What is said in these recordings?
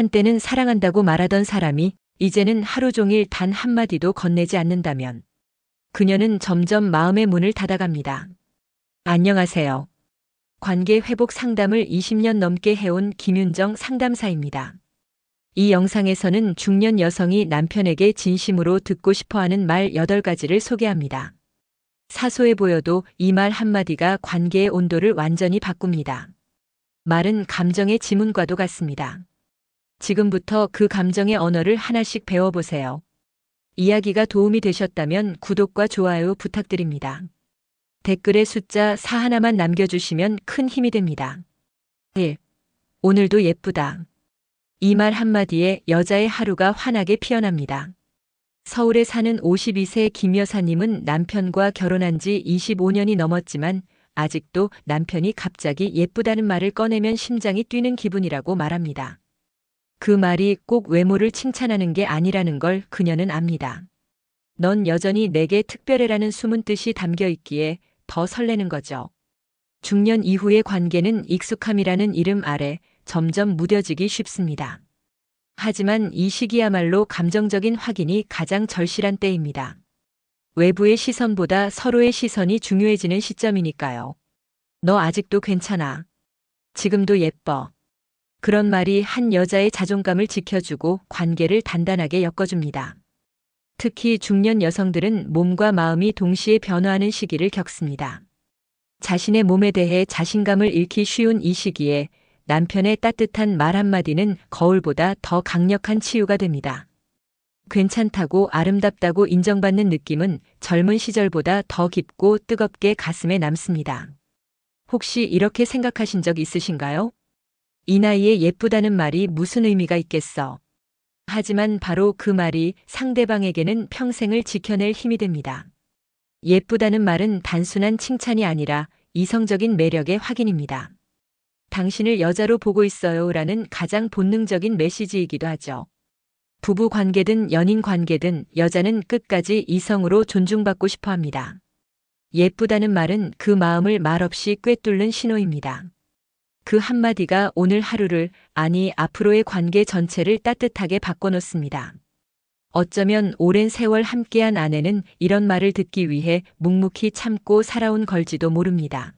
한때는 사랑한다고 말하던 사람이 이제는 하루 종일 단 한마디도 건네지 않는다면 그녀는 점점 마음의 문을 닫아갑니다. 안녕하세요. 관계 회복 상담을 20년 넘게 해온 김윤정 상담사입니다. 이 영상에서는 중년 여성이 남편에게 진심으로 듣고 싶어하는 말 8가지를 소개합니다. 사소해 보여도 이 말 한마디가 관계의 온도를 완전히 바꿉니다. 말은 감정의 지문과도 같습니다. 지금부터 그 감정의 언어를 하나씩 배워보세요. 이야기가 도움이 되셨다면 구독과 좋아요 부탁드립니다. 댓글에 숫자 4 하나만 남겨주시면 큰 힘이 됩니다. 1. 오늘도 예쁘다. 이 말 한마디에 여자의 하루가 환하게 피어납니다. 서울에 사는 52세 김 여사님은 남편과 결혼한 지 25년이 넘었지만 아직도 남편이 갑자기 예쁘다는 말을 꺼내면 심장이 뛰는 기분이라고 말합니다. 그 말이 꼭 외모를 칭찬하는 게 아니라는 걸 그녀는 압니다. 넌 여전히 내게 특별해라는 숨은 뜻이 담겨 있기에 더 설레는 거죠. 중년 이후의 관계는 익숙함이라는 이름 아래 점점 무뎌지기 쉽습니다. 하지만 이 시기야말로 감정적인 확인이 가장 절실한 때입니다. 외부의 시선보다 서로의 시선이 중요해지는 시점이니까요. 너 아직도 괜찮아. 지금도 예뻐. 그런 말이 한 여자의 자존감을 지켜주고 관계를 단단하게 엮어줍니다. 특히 중년 여성들은 몸과 마음이 동시에 변화하는 시기를 겪습니다. 자신의 몸에 대해 자신감을 잃기 쉬운 이 시기에 남편의 따뜻한 말 한마디는 거울보다 더 강력한 치유가 됩니다. 괜찮다고 아름답다고 인정받는 느낌은 젊은 시절보다 더 깊고 뜨겁게 가슴에 남습니다. 혹시 이렇게 생각하신 적 있으신가요? 이 나이에 예쁘다는 말이 무슨 의미가 있겠어? 하지만 바로 그 말이 상대방에게는 평생을 지켜낼 힘이 됩니다. 예쁘다는 말은 단순한 칭찬이 아니라 이성적인 매력의 확인입니다. 당신을 여자로 보고 있어요 라는 가장 본능적인 메시지이기도 하죠. 부부 관계든 연인 관계든 여자는 끝까지 이성으로 존중받고 싶어 합니다. 예쁘다는 말은 그 마음을 말없이 꿰뚫는 신호입니다. 그 한마디가 오늘 하루를, 아니 앞으로의 관계 전체를 따뜻하게 바꿔놓습니다. 어쩌면 오랜 세월 함께한 아내는 이런 말을 듣기 위해 묵묵히 참고 살아온 걸지도 모릅니다.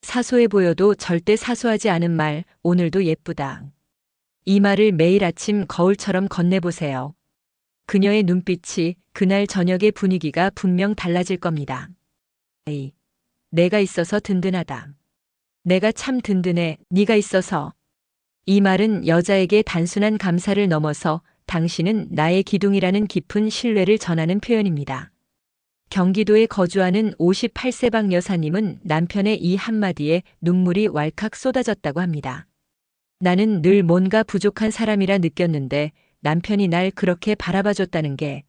사소해 보여도 절대 사소하지 않은 말, 오늘도 예쁘다. 이 말을 매일 아침 거울처럼 건네보세요. 그녀의 눈빛이 그날 저녁의 분위기가 분명 달라질 겁니다. 에이, 내가 있어서 든든하다. 내가 참 든든해, 네가 있어서. 이 말은 여자에게 단순한 감사를 넘어서 당신은 나의 기둥이라는 깊은 신뢰를 전하는 표현입니다. 경기도에 거주하는 58세방 여사님은 남편의 이 한마디에 눈물이 왈칵 쏟아졌다고 합니다. 나는 늘 뭔가 부족한 사람이라 느꼈는데 남편이 날 그렇게 바라봐줬다는 게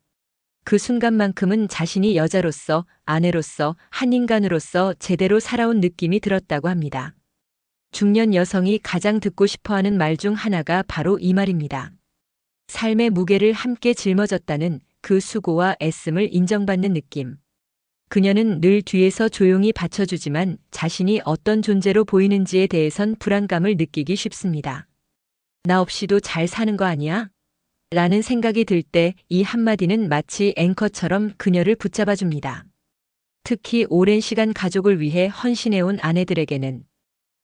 그 순간만큼은 자신이 여자로서, 아내로서, 한 인간으로서 제대로 살아온 느낌이 들었다고 합니다. 중년 여성이 가장 듣고 싶어하는 말 중 하나가 바로 이 말입니다. 삶의 무게를 함께 짊어졌다는 그 수고와 애씀을 인정받는 느낌. 그녀는 늘 뒤에서 조용히 받쳐주지만 자신이 어떤 존재로 보이는지에 대해선 불안감을 느끼기 쉽습니다. 나 없이도 잘 사는 거 아니야? 라는 생각이 들 때 이 한마디는 마치 앵커처럼 그녀를 붙잡아줍니다. 특히 오랜 시간 가족을 위해 헌신해온 아내들에게는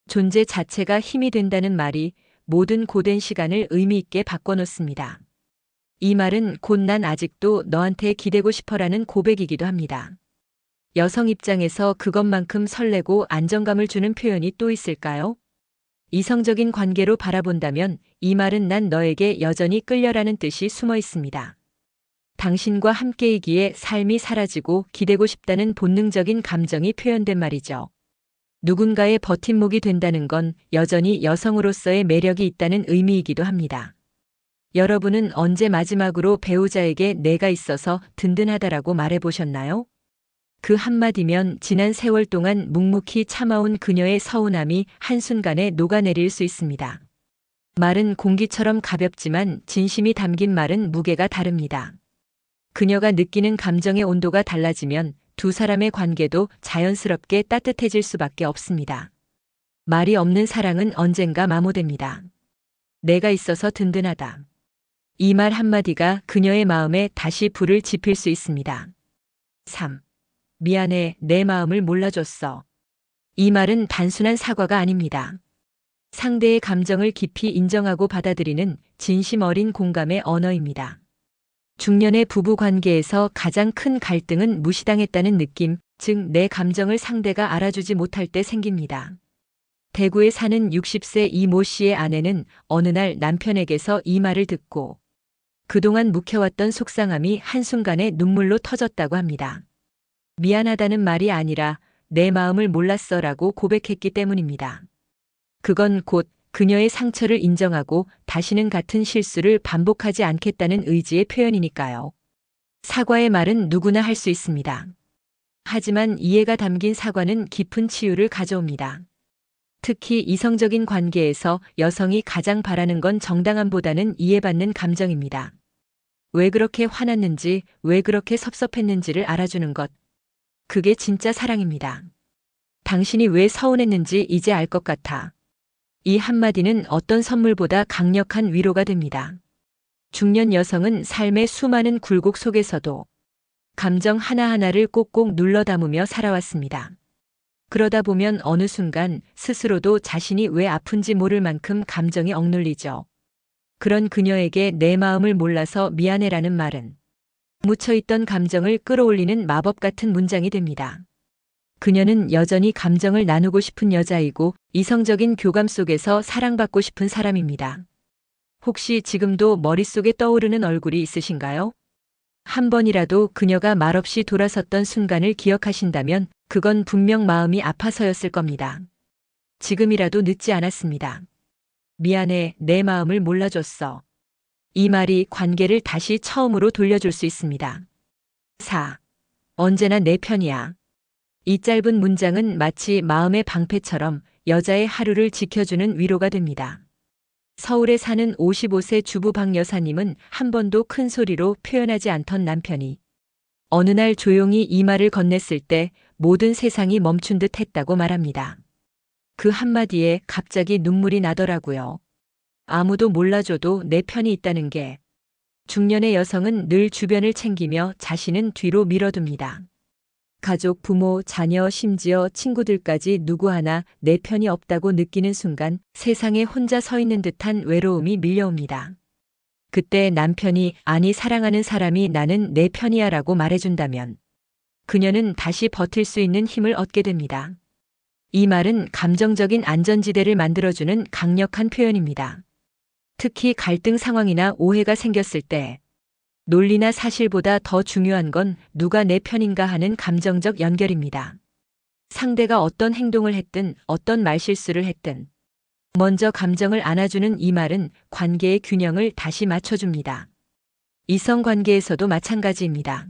존재 자체가 힘이 된다는 말이 모든 고된 시간을 의미 있게 바꿔놓습니다. 이 말은 곧 난 아직도 너한테 기대고 싶어라는 고백이기도 합니다. 여성 입장에서 그것만큼 설레고 안정감을 주는 표현이 또 있을까요? 이성적인 관계로 바라본다면 이 말은 난 너에게 여전히 끌려라는 뜻이 숨어 있습니다. 당신과 함께이기에 삶이 사라지고 기대고 싶다는 본능적인 감정이 표현된 말이죠. 누군가의 버팀목이 된다는 건 여전히 여성으로서의 매력이 있다는 의미이기도 합니다. 여러분은 언제 마지막으로 배우자에게 내가 있어서 든든하다라고 말해보셨나요? 그 한마디면 지난 세월 동안 묵묵히 참아온 그녀의 서운함이 한순간에 녹아내릴 수 있습니다. 말은 공기처럼 가볍지만 진심이 담긴 말은 무게가 다릅니다. 그녀가 느끼는 감정의 온도가 달라지면 두 사람의 관계도 자연스럽게 따뜻해질 수밖에 없습니다. 말이 없는 사랑은 언젠가 마모됩니다. 내가 있어서 든든하다. 이 말 한마디가 그녀의 마음에 다시 불을 지필 수 있습니다. 3. 미안해, 내 마음을 몰라줬어. 이 말은 단순한 사과가 아닙니다. 상대의 감정을 깊이 인정하고 받아들이는 진심 어린 공감의 언어입니다. 중년의 부부 관계에서 가장 큰 갈등은 무시당했다는 느낌, 즉 내 감정을 상대가 알아주지 못할 때 생깁니다. 대구에 사는 60세 이모 씨의 아내는 어느 날 남편에게서 이 말을 듣고 그동안 묵혀왔던 속상함이 한순간에 눈물로 터졌다고 합니다. 미안하다는 말이 아니라 내 마음을 몰랐어라고 고백했기 때문입니다. 그건 곧 그녀의 상처를 인정하고 다시는 같은 실수를 반복하지 않겠다는 의지의 표현이니까요. 사과의 말은 누구나 할 수 있습니다. 하지만 이해가 담긴 사과는 깊은 치유를 가져옵니다. 특히 이성적인 관계에서 여성이 가장 바라는 건 정당함보다는 이해받는 감정입니다. 왜 그렇게 화났는지, 왜 그렇게 섭섭했는지를 알아주는 것. 그게 진짜 사랑입니다. 당신이 왜 서운했는지 이제 알 것 같아. 이 한마디는 어떤 선물보다 강력한 위로가 됩니다. 중년 여성은 삶의 수많은 굴곡 속에서도 감정 하나하나를 꼭꼭 눌러 담으며 살아왔습니다. 그러다 보면 어느 순간 스스로도 자신이 왜 아픈지 모를 만큼 감정이 억눌리죠. 그런 그녀에게 내 마음을 몰라서 미안해라는 말은 묻혀있던 감정을 끌어올리는 마법 같은 문장이 됩니다. 그녀는 여전히 감정을 나누고 싶은 여자이고 이성적인 교감 속에서 사랑받고 싶은 사람입니다. 혹시 지금도 머릿속에 떠오르는 얼굴이 있으신가요? 한 번이라도 그녀가 말없이 돌아섰던 순간을 기억하신다면 그건 분명 마음이 아파서였을 겁니다. 지금이라도 늦지 않았습니다. 미안해, 내 마음을 몰라줬어. 이 말이 관계를 다시 처음으로 돌려줄 수 있습니다. 4. 언제나 내 편이야. 이 짧은 문장은 마치 마음의 방패처럼 여자의 하루를 지켜주는 위로가 됩니다. 서울에 사는 55세 주부 박 여사님은 한 번도 큰 소리로 표현하지 않던 남편이 어느 날 조용히 이 말을 건넸을 때 모든 세상이 멈춘 듯 했다고 말합니다. 그 한마디에 갑자기 눈물이 나더라고요. 아무도 몰라줘도 내 편이 있다는 게. 중년의 여성은 늘 주변을 챙기며 자신은 뒤로 밀어둡니다. 가족, 부모, 자녀, 심지어 친구들까지 누구 하나 내 편이 없다고 느끼는 순간 세상에 혼자 서 있는 듯한 외로움이 밀려옵니다. 그때 남편이 아니 사랑하는 사람이 나는 내 편이야 라고 말해준다면 그녀는 다시 버틸 수 있는 힘을 얻게 됩니다. 이 말은 감정적인 안전지대를 만들어주는 강력한 표현입니다. 특히 갈등 상황이나 오해가 생겼을 때 논리나 사실보다 더 중요한 건 누가 내 편인가 하는 감정적 연결입니다. 상대가 어떤 행동을 했든 어떤 말실수를 했든 먼저 감정을 안아주는 이 말은 관계의 균형을 다시 맞춰줍니다. 이성 관계에서도 마찬가지입니다.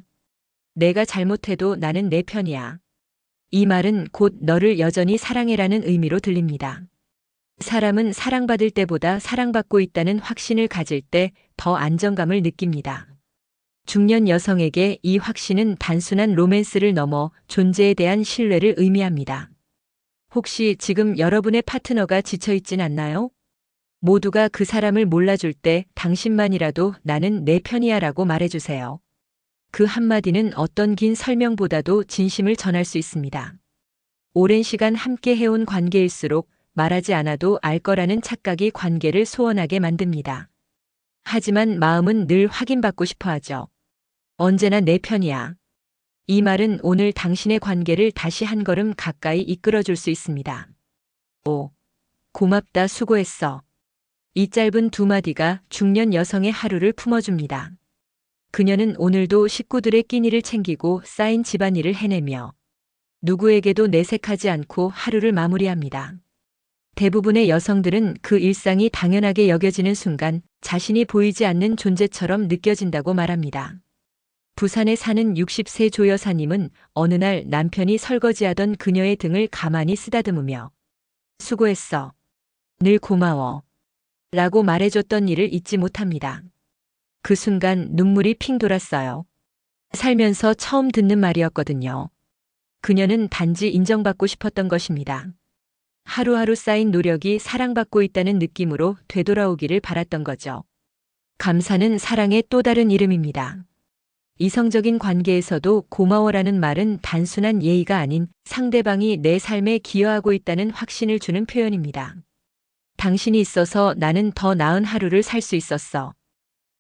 내가 잘못해도 나는 내 편이야. 이 말은 곧 너를 여전히 사랑해라는 의미로 들립니다. 사람은 사랑받을 때보다 사랑받고 있다는 확신을 가질 때 더 안정감을 느낍니다. 중년 여성에게 이 확신은 단순한 로맨스를 넘어 존재에 대한 신뢰를 의미합니다. 혹시 지금 여러분의 파트너가 지쳐있진 않나요? 모두가 그 사람을 몰라줄 때 당신만이라도 나는 내 편이야 라고 말해주세요. 그 한마디는 어떤 긴 설명보다도 진심을 전할 수 있습니다. 오랜 시간 함께 해온 관계일수록 말하지 않아도 알 거라는 착각이 관계를 소원하게 만듭니다. 하지만 마음은 늘 확인받고 싶어 하죠. 언제나 내 편이야. 이 말은 오늘 당신의 관계를 다시 한 걸음 가까이 이끌어줄 수 있습니다. 5. 고맙다, 수고했어. 이 짧은 두 마디가 중년 여성의 하루를 품어줍니다. 그녀는 오늘도 식구들의 끼니를 챙기고 쌓인 집안일을 해내며 누구에게도 내색하지 않고 하루를 마무리합니다. 대부분의 여성들은 그 일상이 당연하게 여겨지는 순간 자신이 보이지 않는 존재처럼 느껴진다고 말합니다. 부산에 사는 60세 조 여사님은 어느 날 남편이 설거지하던 그녀의 등을 가만히 쓰다듬으며 수고했어. 늘 고마워. 라고 말해줬던 일을 잊지 못합니다. 그 순간 눈물이 핑 돌았어요. 살면서 처음 듣는 말이었거든요. 그녀는 단지 인정받고 싶었던 것입니다. 하루하루 쌓인 노력이 사랑받고 있다는 느낌으로 되돌아오기를 바랐던 거죠. 감사는 사랑의 또 다른 이름입니다. 이성적인 관계에서도 고마워라는 말은 단순한 예의가 아닌 상대방이 내 삶에 기여하고 있다는 확신을 주는 표현입니다. 당신이 있어서 나는 더 나은 하루를 살 수 있었어.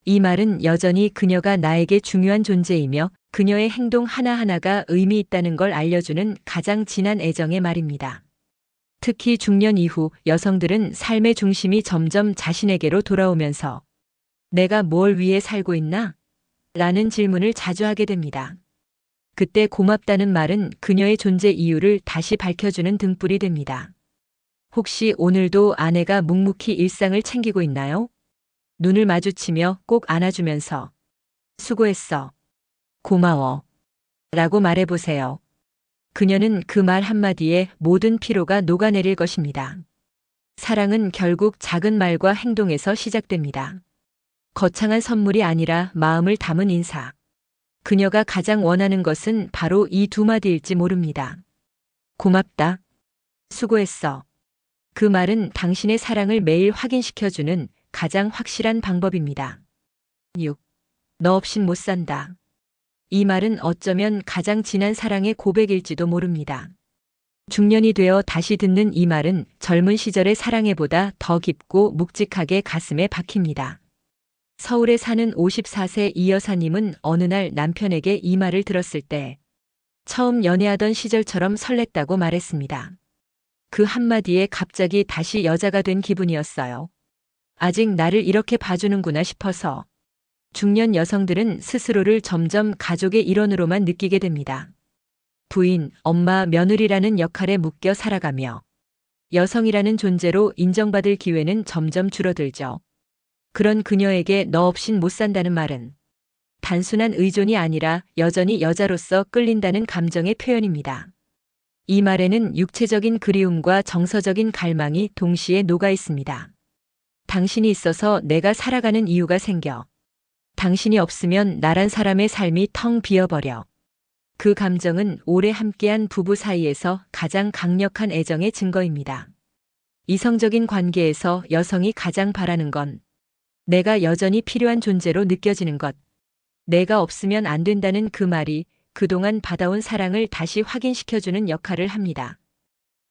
이 말은 여전히 그녀가 나에게 중요한 존재이며 그녀의 행동 하나하나가 의미 있다는 걸 알려주는 가장 진한 애정의 말입니다. 특히 중년 이후 여성들은 삶의 중심이 점점 자신에게로 돌아오면서 내가 뭘 위해 살고 있나? 라는 질문을 자주 하게 됩니다. 그때 고맙다는 말은 그녀의 존재 이유를 다시 밝혀주는 등불이 됩니다. 혹시 오늘도 아내가 묵묵히 일상을 챙기고 있나요? 눈을 마주치며 꼭 안아주면서 수고했어. 고마워. 라고 말해보세요. 그녀는 그 말 한마디에 모든 피로가 녹아내릴 것입니다. 사랑은 결국 작은 말과 행동에서 시작됩니다. 거창한 선물이 아니라 마음을 담은 인사. 그녀가 가장 원하는 것은 바로 이 두 마디일지 모릅니다. 고맙다. 수고했어. 그 말은 당신의 사랑을 매일 확인시켜주는 가장 확실한 방법입니다. 6. 너 없인 못 산다. 이 말은 어쩌면 가장 진한 사랑의 고백일지도 모릅니다. 중년이 되어 다시 듣는 이 말은 젊은 시절의 사랑에보다 더 깊고 묵직하게 가슴에 박힙니다. 서울에 사는 54세 이 여사님은 어느 날 남편에게 이 말을 들었을 때 처음 연애하던 시절처럼 설렜다고 말했습니다. 그 한마디에 갑자기 다시 여자가 된 기분이었어요. 아직 나를 이렇게 봐주는구나 싶어서. 중년 여성들은 스스로를 점점 가족의 일원으로만 느끼게 됩니다. 부인, 엄마, 며느리라는 역할에 묶여 살아가며 여성이라는 존재로 인정받을 기회는 점점 줄어들죠. 그런 그녀에게 너 없인 못 산다는 말은 단순한 의존이 아니라 여전히 여자로서 끌린다는 감정의 표현입니다. 이 말에는 육체적인 그리움과 정서적인 갈망이 동시에 녹아 있습니다. 당신이 있어서 내가 살아가는 이유가 생겨. 당신이 없으면 나란 사람의 삶이 텅 비어버려. 그 감정은 오래 함께한 부부 사이에서 가장 강력한 애정의 증거입니다. 이성적인 관계에서 여성이 가장 바라는 건 내가 여전히 필요한 존재로 느껴지는 것. 내가 없으면 안 된다는 그 말이 그동안 받아온 사랑을 다시 확인시켜주는 역할을 합니다.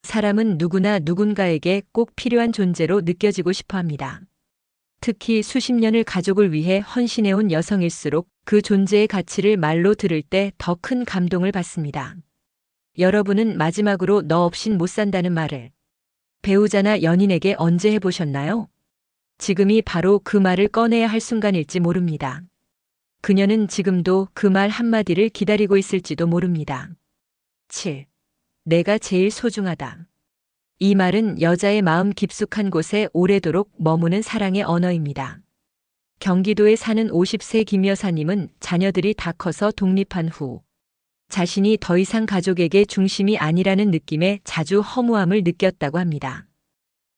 사람은 누구나 누군가에게 꼭 필요한 존재로 느껴지고 싶어 합니다. 특히 수십 년을 가족을 위해 헌신해온 여성일수록 그 존재의 가치를 말로 들을 때 더 큰 감동을 받습니다. 여러분은 마지막으로 너 없인 못 산다는 말을 배우자나 연인에게 언제 해보셨나요? 지금이 바로 그 말을 꺼내야 할 순간일지 모릅니다. 그녀는 지금도 그 말 한마디를 기다리고 있을지도 모릅니다. 7. 내가 제일 소중하다. 이 말은 여자의 마음 깊숙한 곳에 오래도록 머무는 사랑의 언어입니다. 경기도에 사는 50세 김 여사님은 자녀들이 다 커서 독립한 후 자신이 더 이상 가족에게 중심이 아니라는 느낌에 자주 허무함을 느꼈다고 합니다.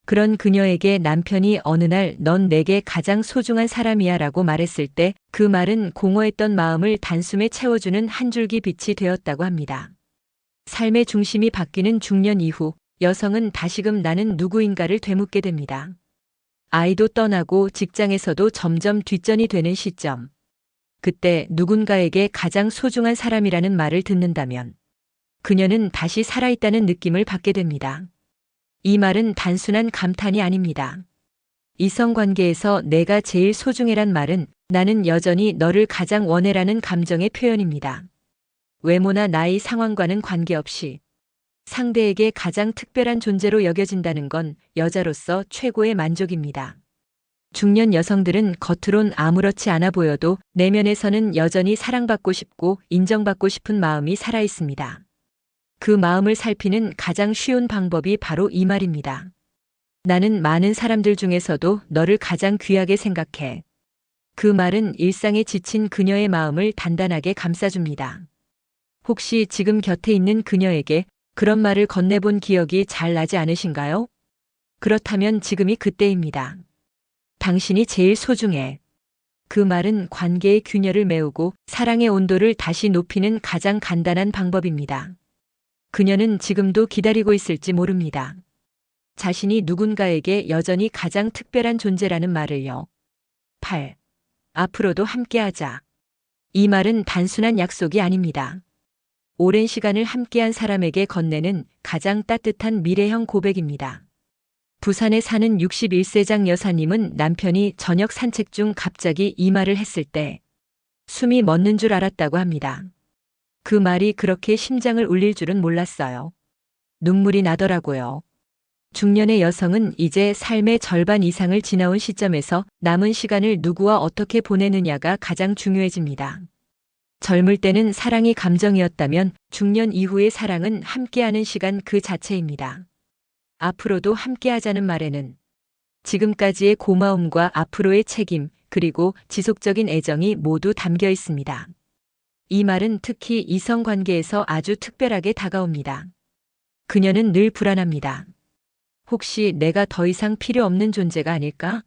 그런 그녀에게 남편이 어느 날 넌 내게 가장 소중한 사람이야 라고 말했을 때 그 말은 공허했던 마음을 단숨에 채워주는 한 줄기 빛이 되었다고 합니다. 삶의 중심이 바뀌는 중년 이후 여성은 다시금 나는 누구인가를 되묻게 됩니다. 아이도 떠나고 직장에서도 점점 뒷전이 되는 시점. 그때 누군가에게 가장 소중한 사람이라는 말을 듣는다면 그녀는 다시 살아있다는 느낌을 받게 됩니다. 이 말은 단순한 감탄이 아닙니다. 이성관계에서 내가 제일 소중해란 말은 나는 여전히 너를 가장 원해라는 감정의 표현입니다. 외모나 나이 상황과는 관계없이 상대에게 가장 특별한 존재로 여겨진다는 건 여자로서 최고의 만족입니다. 중년 여성들은 겉으론 아무렇지 않아 보여도 내면에서는 여전히 사랑받고 싶고 인정받고 싶은 마음이 살아있습니다. 그 마음을 살피는 가장 쉬운 방법이 바로 이 말입니다. 나는 많은 사람들 중에서도 너를 가장 귀하게 생각해. 그 말은 일상에 지친 그녀의 마음을 단단하게 감싸줍니다. 혹시 지금 곁에 있는 그녀에게 그런 말을 건네본 기억이 잘 나지 않으신가요? 그렇다면 지금이 그때입니다. 당신이 제일 소중해. 그 말은 관계의 균열을 메우고 사랑의 온도를 다시 높이는 가장 간단한 방법입니다. 그녀는 지금도 기다리고 있을지 모릅니다. 자신이 누군가에게 여전히 가장 특별한 존재라는 말을요. 8. 앞으로도 함께하자. 이 말은 단순한 약속이 아닙니다. 오랜 시간을 함께한 사람에게 건네는 가장 따뜻한 미래형 고백입니다. 부산에 사는 61세장 여사님은 남편이 저녁 산책 중 갑자기 이 말을 했을 때 숨이 멎는 줄 알았다고 합니다. 그 말이 그렇게 심장을 울릴 줄은 몰랐어요. 눈물이 나더라고요. 중년의 여성은 이제 삶의 절반 이상을 지나온 시점에서 남은 시간을 누구와 어떻게 보내느냐가 가장 중요해집니다. 젊을 때는 사랑이 감정이었다면 중년 이후의 사랑은 함께하는 시간 그 자체입니다. 앞으로도 함께하자는 말에는 지금까지의 고마움과 앞으로의 책임, 그리고 지속적인 애정이 모두 담겨 있습니다. 이 말은 특히 이성 관계에서 아주 특별하게 다가옵니다. 그녀는 늘 불안합니다. 혹시 내가 더 이상 필요 없는 존재가 아닐까?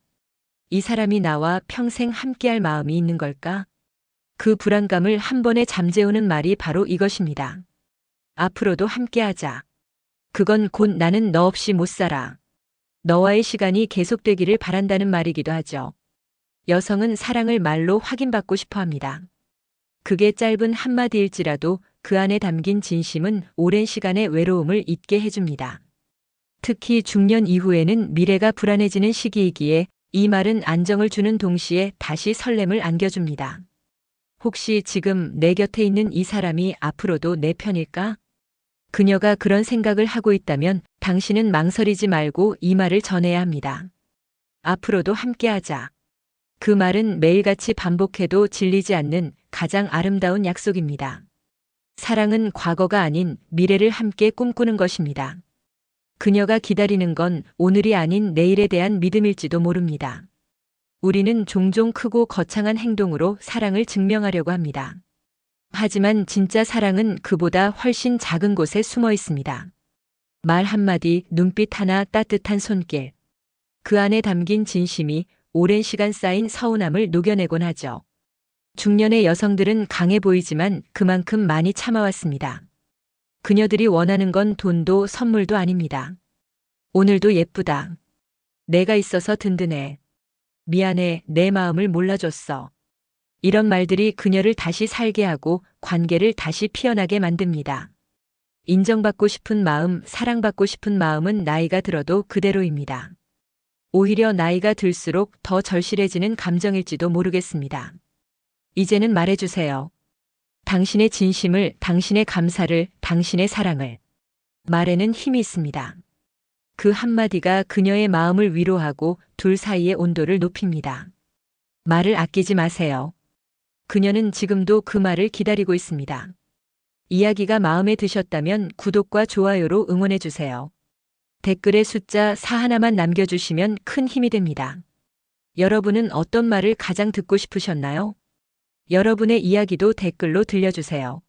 이 사람이 나와 평생 함께할 마음이 있는 걸까? 그 불안감을 한 번에 잠재우는 말이 바로 이것입니다. 앞으로도 함께하자. 그건 곧 나는 너 없이 못 살아. 너와의 시간이 계속되기를 바란다는 말이기도 하죠. 여성은 사랑을 말로 확인받고 싶어 합니다. 그게 짧은 한마디일지라도 그 안에 담긴 진심은 오랜 시간의 외로움을 잊게 해줍니다. 특히 중년 이후에는 미래가 불안해지는 시기이기에 이 말은 안정을 주는 동시에 다시 설렘을 안겨줍니다. 혹시 지금 내 곁에 있는 이 사람이 앞으로도 내 편일까? 그녀가 그런 생각을 하고 있다면 당신은 망설이지 말고 이 말을 전해야 합니다. 앞으로도 함께하자. 그 말은 매일같이 반복해도 질리지 않는 가장 아름다운 약속입니다. 사랑은 과거가 아닌 미래를 함께 꿈꾸는 것입니다. 그녀가 기다리는 건 오늘이 아닌 내일에 대한 믿음일지도 모릅니다. 우리는 종종 크고 거창한 행동으로 사랑을 증명하려고 합니다. 하지만 진짜 사랑은 그보다 훨씬 작은 곳에 숨어 있습니다. 말 한마디, 눈빛 하나, 따뜻한 손길. 그 안에 담긴 진심이 오랜 시간 쌓인 서운함을 녹여내곤 하죠. 중년의 여성들은 강해 보이지만 그만큼 많이 참아왔습니다. 그녀들이 원하는 건 돈도 선물도 아닙니다. 오늘도 예쁘다. 내가 있어서 든든해. 미안해, 내 마음을 몰라줬어. 이런 말들이 그녀를 다시 살게 하고 관계를 다시 피어나게 만듭니다. 인정받고 싶은 마음, 사랑받고 싶은 마음은 나이가 들어도 그대로입니다. 오히려 나이가 들수록 더 절실해지는 감정일지도 모르겠습니다. 이제는 말해주세요. 당신의 진심을, 당신의 감사를, 당신의 사랑을. 말에는 힘이 있습니다. 그 한마디가 그녀의 마음을 위로하고 둘 사이의 온도를 높입니다. 말을 아끼지 마세요. 그녀는 지금도 그 말을 기다리고 있습니다. 이야기가 마음에 드셨다면 구독과 좋아요로 응원해주세요. 댓글에 숫자 4 하나만 남겨주시면 큰 힘이 됩니다. 여러분은 어떤 말을 가장 듣고 싶으셨나요? 여러분의 이야기도 댓글로 들려주세요.